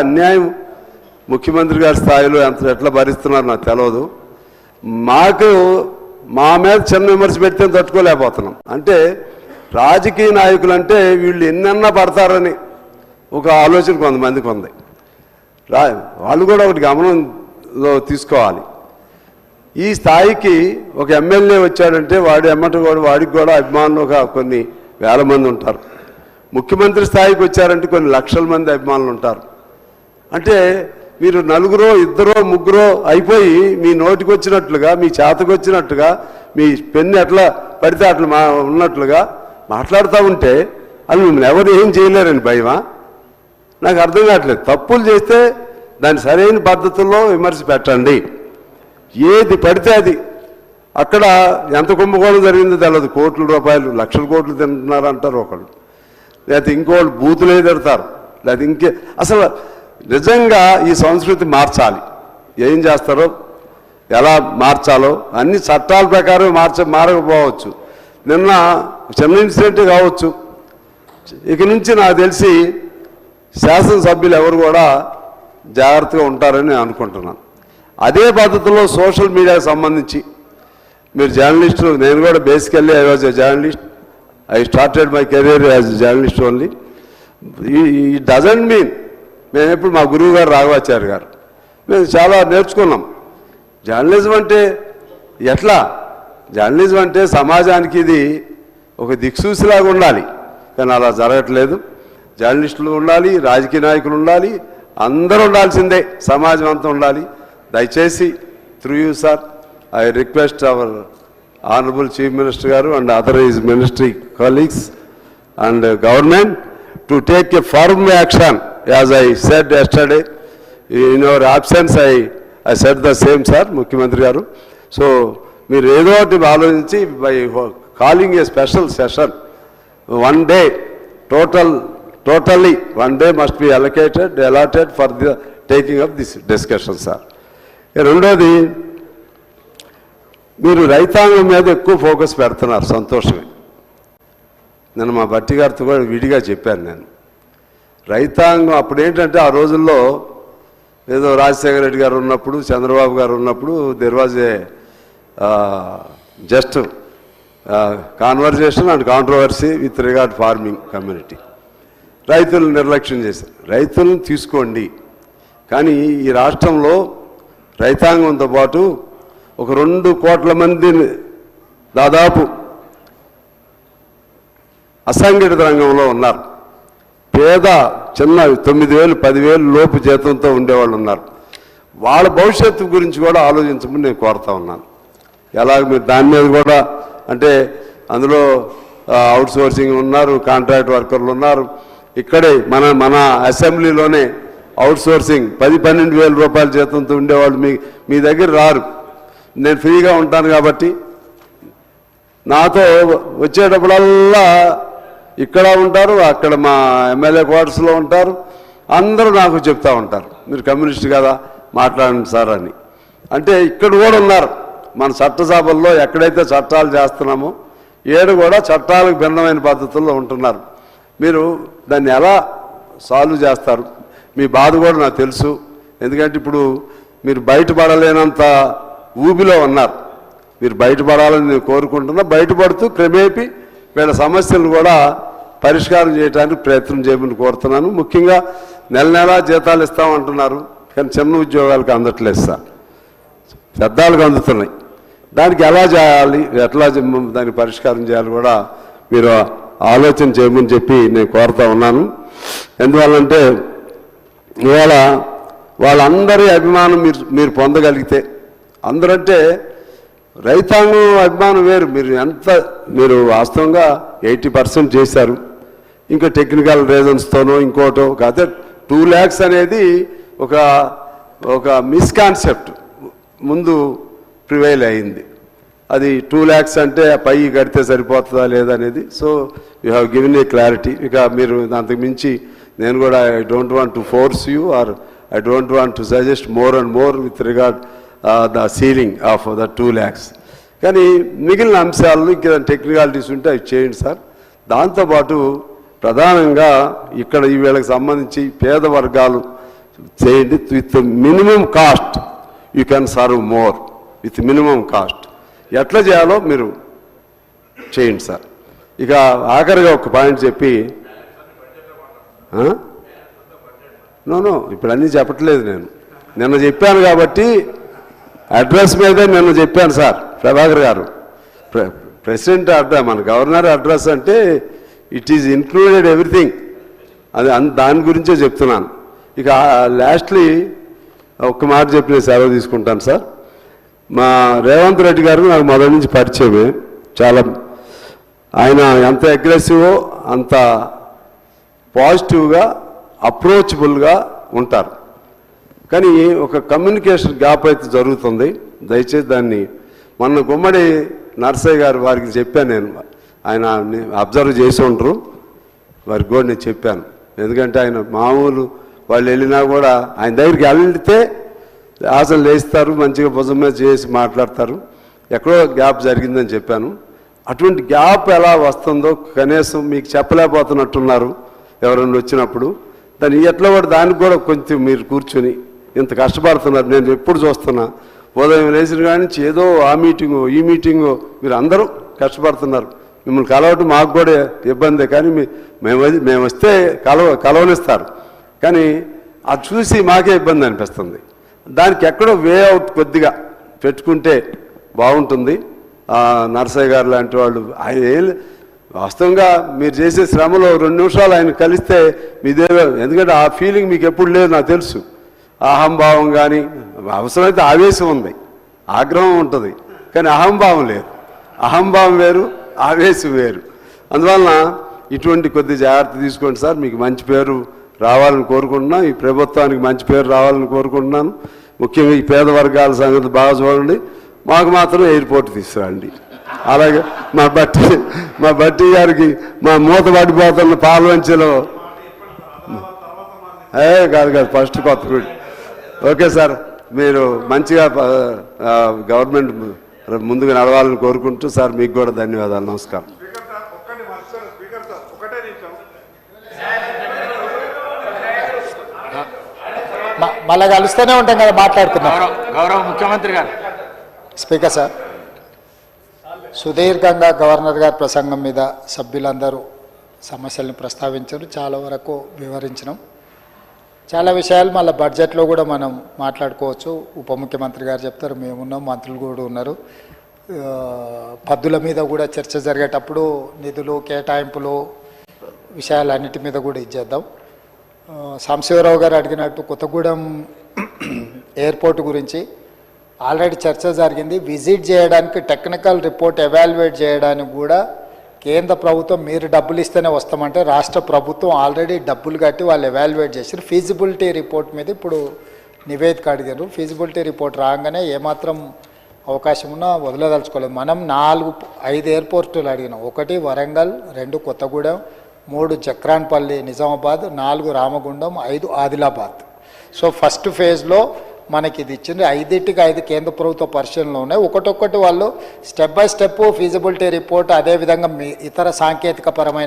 అన్యాయం ముఖ్యమంత్రి గారి స్థాయిలో ఎట్లా భరిస్తున్నారో నాకు తెలియదు. మా మీద చిన్న విమర్శ పెడితే తట్టుకోలేకపోతున్నాం. అంటే రాజకీయ నాయకులు అంటే వీళ్ళు ఎన్నన్నా పడతారని ఒక ఆలోచన కొంతమందికి ఉంది. వాళ్ళు కూడా ఒకటి గమనంలో తీసుకోవాలి. ఈ స్థాయికి ఒక ఎమ్మెల్యే వచ్చాడంటే వాడికి కూడా అభిమానులు కొన్ని వేల మంది ఉంటారు. ముఖ్యమంత్రి స్థాయికి వచ్చారంటే కొన్ని లక్షల మంది అభిమానులు ఉంటారు. అంటే మీరు నలుగురో ఇద్దరో ముగ్గురో అయిపోయి మీ నోటికి వచ్చినట్లుగా మీ చేతకు వచ్చినట్టుగా మీ పెన్ను ఎట్లా పడితే అట్లా ఉన్నట్లుగా మాట్లాడుతూ ఉంటే అది మిమ్మల్ని ఎవరు ఏం చేయలేరని భయమా? నాకు అర్థం కావట్లేదు. తప్పులు చేస్తే దాని సరైన పద్ధతుల్లో విమర్శ పెట్టండి. ఏది పడితే అది అక్కడ ఎంత కుంభకోణం జరిగిందో తెలియదు. కోట్ల రూపాయలు లక్షల కోట్లు తింటున్నారు అంటారు ఒకళ్ళు, లేకపోతే ఇంకోళ్ళు బూతులే తిడతారు, లేకపోతే అసలు నిజంగా ఈ సంస్కృతి మార్చాలి. ఏం చేస్తారో ఎలా మార్చాలో అన్ని చట్టాల ప్రకారం మారకపోవచ్చు. నిన్న చిన్న ఇన్సిడెంట్ కావచ్చు. ఇక నుంచి నాకు తెలిసి శాసనసభ్యులు ఎవరు కూడా జాగ్రత్తగా ఉంటారని నేను అనుకుంటున్నాను. అదే పద్ధతిలో సోషల్ మీడియాకి సంబంధించి మీరు జర్నలిస్టు, నేను కూడా basically I was a journalist. I started my career as journalist only. ఈ డజంట్ మీన్ మేము ఎప్పుడు మా గురువు గారు రాఘవాచార్య గారు మేము చాలా నేర్చుకున్నాం. జర్నలిజం అంటే ఎట్లా, జర్నలిజం అంటే సమాజానికి ఇది ఒక దిక్సూసిలాగా ఉండాలి. కానీ అలా జరగట్లేదు. జర్నలిస్టులు ఉండాలి, రాజకీయ నాయకులు ఉండాలి, అందరూ ఉండాల్సిందే, సమాజం అంతా ఉండాలి. దయచేసి through you sir I request our honourable chief minister గారు and other his ministry colleagues and government to take a firm action. As I said yesterday, in your absence I said the same, sir, Mukhyamantri garu. So మీరు ఏదో ఒకటి ఆలోచించి by calling a special session, one day totally one day must be allotted for the taking of this discussion, sir. రెండోది, మీరు రైతాంగం మీద ఎక్కువ focus పెడుతున్నారు, సంతోషమే. నేను మా భట్టి గారితో కూడా విడిగా చెప్పాను. నేను రైతాంగం అప్పుడు ఏంటంటే ఆ రోజుల్లో ఏదో రాజశేఖర రెడ్డి గారు ఉన్నప్పుడు, చంద్రబాబు గారు ఉన్నప్పుడు there was a just conversation and controversy with regard farming community. రైతులను నిర్లక్ష్యం చేశారు. రైతులను తీసుకోండి, కానీ ఈ రాష్ట్రంలో రైతాంగంతో పాటు ఒక 2 కోట్ల మంది దాదాపు అసంఘటిత రంగంలో ఉన్నారు. పేద చిన్న 9,000 10,000 లోపు జీతంతో ఉండేవాళ్ళు ఉన్నారు. వాళ్ళ భవిష్యత్తు గురించి కూడా ఆలోచించమని నేను కోరుతా ఉన్నాను. ఎలాగ మీరు దాని మీద కూడా, అంటే అందులో అవుట్ సోర్సింగ్ ఉన్నారు, కాంట్రాక్ట్ వర్కర్లు ఉన్నారు. ఇక్కడే మన అసెంబ్లీలోనే అవుట్ సోర్సింగ్ 10-12 వేల రూపాయల జీతంతో ఉండేవాళ్ళు మీ దగ్గర రారు. నేను ఫ్రీగా ఉంటాను కాబట్టి నాతో వచ్చేటప్పుడల్లా ఇక్కడ ఉంటారు, అక్కడ మా ఎమ్మెల్యే క్వార్టర్స్లో ఉంటారు. అందరూ నాకు చెప్తా ఉంటారు, మీరు కమ్యూనిస్ట్ కదా మాట్లాడండి సార్ అని. అంటే ఇక్కడ కూడా ఉన్నారు. మన చట్టసభల్లో ఎక్కడైతే చట్టాలు చేస్తున్నామో ఏడు కూడా చట్టాలకు భిన్నమైన పద్ధతుల్లో ఉంటున్నారు. మీరు దాన్ని ఎలా సాల్వ్ చేస్తారు? మీ బాధ కూడా నాకు తెలుసు. ఎందుకంటే ఇప్పుడు మీరు బయటపడలేనంత ఊబిలో ఉన్నారు. మీరు బయటపడాలని నేను కోరుకుంటున్నా. బయటపడుతూ క్రమేపీ వీళ్ళ సమస్యలను కూడా పరిష్కారం చేయడానికి ప్రయత్నం చేయమని కోరుతున్నాను. ముఖ్యంగా నెల జీతాలు ఇస్తామంటున్నారు, కానీ చిన్న ఉద్యోగాలకు అందట్లేదు సార్, పెద్దలకు అందుతున్నాయి. దానికి ఎలా చేయాలి, ఎట్లా దానికి పరిష్కారం చేయాలి కూడా మీరు ఆలోచన చేయమని చెప్పి నేను కోరుతా ఉన్నాను. ఎందువల్లంటే ఇవాళ వాళ్ళందరి అభిమానం మీరు పొందగలిగితే, అందరంటే రైతాంగం అభిమానం వేరు. మీరు వాస్తవంగా 80% చేశారు. ఇంకా టెక్నికల్ రీజన్స్తోనో ఇంకోటో కాకపోతే 2 lakhs అనేది ఒక మిస్కాన్సెప్ట్ ముందు ప్రివైల్ అయింది. అది 2 lakhs అంటే పై కడితే సరిపోతుందా లేదనేది. So you have given a clarity. ఇక మీరు అంతకు మించి నేను కూడా I don't want to force you or I don't want to suggest more and more with regard the ceiling of the 2 lakhs. కానీ మిగిలిన అంశాలను ఇంకా టెక్నికాలిటీస్ ఉంటే అవి చేయండి సార్. దాంతోపాటు ప్రధానంగా ఇక్కడ ఈ వేళకు సంబంధించి పేద వర్గాలు చేయండి. With minimum cost you can serve more with minimum cost. ఎట్లా చేయాలో మీరు చేయండి సార్. ఇక ఆఖరిగా ఒక పాయింట్ చెప్పి, నో ఇప్పుడు అన్నీ చెప్పట్లేదు, నేను నిన్న చెప్పాను కాబట్టి అడ్రస్ మీదే నిన్న చెప్పాను సార్. ప్రభాకర్ గారు, ప్రెసిడెంట్ అడ్రస్, మన గవర్నర్ అడ్రస్ అంటే ఇట్ ఈజ్ ఇన్క్లూడెడ్ ఎవ్రీథింగ్, అది దాని గురించే చెప్తున్నాను. ఇక లాస్ట్లీ ఒక్క మాట చెప్పిన సెలవు తీసుకుంటాను సార్. మా రేవంత్ రెడ్డి గారు నాకు మొదటి నుంచి పరిచయమే. చాలా ఆయన ఎంత అగ్రెసివో అంత పాజిటివ్గా అప్రోచబుల్గా ఉంటారు. కానీ ఒక కమ్యూనికేషన్ గ్యాప్ అయితే జరుగుతుంది. దయచేసి దాన్ని మొన్న గుమ్మడి నర్సయ్య గారు వారికి చెప్పాను నేను, ఆయన అబ్జర్వ్ చేసి ఉంటారు, వారికి కూడా నేను చెప్పాను. ఎందుకంటే ఆయన మామూలు వాళ్ళు వెళ్ళినా కూడా ఆయన దగ్గరికి వెళ్తే ఆశలు లేస్తారు, మంచిగా భుజం మీద చేసి మాట్లాడతారు. ఎక్కడో గ్యాప్ జరిగిందని చెప్పాను. అటువంటి గ్యాప్ ఎలా వస్తుందో కనీసం మీకు చెప్పలేకపోతున్నట్టున్నారు ఎవరైనా వచ్చినప్పుడు. దాన్ని ఎట్లా కూడా దానికి కూడా కొంచెం మీరు కూర్చొని ఇంత కష్టపడుతున్నారు. నేను ఎప్పుడు చూస్తున్నా, ఉదయం లేచిన కాడి నుంచి ఏదో ఆ మీటింగు ఈ మీటింగు, మీరు అందరూ కష్టపడుతున్నారు. మిమ్మల్ని కలవటం మాకు కూడా ఇబ్బందే, కానీ మేము వస్తే కలవనిస్తారు. కానీ అది చూసి మాకే ఇబ్బంది అనిపిస్తుంది. దానికి ఎక్కడో వే అవుట్ కొద్దిగా పెట్టుకుంటే బాగుంటుంది. నర్సయ్య గారు లాంటి వాళ్ళు, ఆయన వాస్తవంగా మీరు చేసే శ్రమలో 2 నిమిషాలు ఆయన కలిస్తే మీదే, ఎందుకంటే ఆ ఫీలింగ్ మీకు ఎప్పుడు లేదు నాకు తెలుసు. అహంభావం కానీ, అవసరమైతే ఆవేశం ఉంది, ఆగ్రహం ఉంటుంది, కానీ అహంభావం లేదు. అహంభావం వేరు, ఆవేశం వేరు. అందువలన ఇటువంటి కొద్ది జాగ్రత్త తీసుకోండి సార్. మీకు మంచి పేరు రావాలని కోరుకుంటున్నాను, ఈ ప్రభుత్వానికి మంచి పేరు రావాలని కోరుకుంటున్నాను. ముఖ్యంగా ఈ పేద వర్గాల సంగతి బాగా చూడండి. మాకు మాత్రం ఎయిర్పోర్ట్ తీసుకురండి. అలాగే మా బట్టి గారికి మా మూత పడిపోతున్న పాల్వంచలో కాదు ఫస్ట్ కొత్తపూడి. ఓకే సార్, మీరు మంచిగా గవర్నమెంట్ ముందుకు నడవాలని కోరుకుంటూ సార్ మీకు కూడా ధన్యవాదాలు. నమస్కారం. మళ్ళా కలుస్తూనే ఉంటాం కదా, మాట్లాడుతున్నాం. గౌరవ ముఖ్యమంత్రి గారు. స్పీకర్ సార్, సుదీర్ఘంగా గవర్నర్ గారి ప్రసంగం మీద సభ్యులందరూ సమస్యలను ప్రస్తావించారు, చాలా వరకు వివరించినాం. చాలా విషయాలు మళ్ళీ బడ్జెట్లో కూడా మనం మాట్లాడుకోవచ్చు. ఉప ముఖ్యమంత్రి గారు చెప్తారు, మేమున్నాం, మంత్రులు కూడా ఉన్నారు. పద్దుల మీద కూడా చర్చ జరిగేటప్పుడు నిధులు కేటాయింపులు విషయాలన్నిటి మీద కూడా ఇచ్చేద్దాం. సాంబశివరావు గారు అడిగినట్టు కొత్తగూడెం ఎయిర్పోర్ట్ గురించి ఆల్రెడీ చర్చ జరిగింది. విజిట్ చేయడానికి, టెక్నికల్ రిపోర్ట్ ఎవాల్యుయేట్ చేయడానికి కూడా కేంద్ర ప్రభుత్వం మీరు డబ్బులు ఇస్తేనే వస్తామంటే రాష్ట్ర ప్రభుత్వం ఆల్రెడీ డబ్బులు కట్టి వాళ్ళు ఎవాల్యుయేట్ చేశారు. ఫీజిబిలిటీ రిపోర్ట్ మీద ఇప్పుడు నివేదిక అడిగారు. ఫీజిబిలిటీ రిపోర్ట్ రాగానే ఏమాత్రం అవకాశం ఉన్నా వదిలేదలుచుకోలేదు. మనం 4-5 ఎయిర్పోర్టులు అడిగినాం. 1 వరంగల్, 2 కొత్తగూడెం, 3 జక్రాన్పల్లి నిజామాబాద్, 4 రామగుండం, 5 ఆదిలాబాద్. సో ఫస్ట్ ఫేజ్లో మనకి ఇది ఇచ్చింది. 5 కేంద్ర ప్రభుత్వ పరిశీలనలో ఉన్నాయి. ఒక్కొక్కటి వాళ్ళు step by step feasibility report, అదేవిధంగా ఇతర సాంకేతిక పరమైన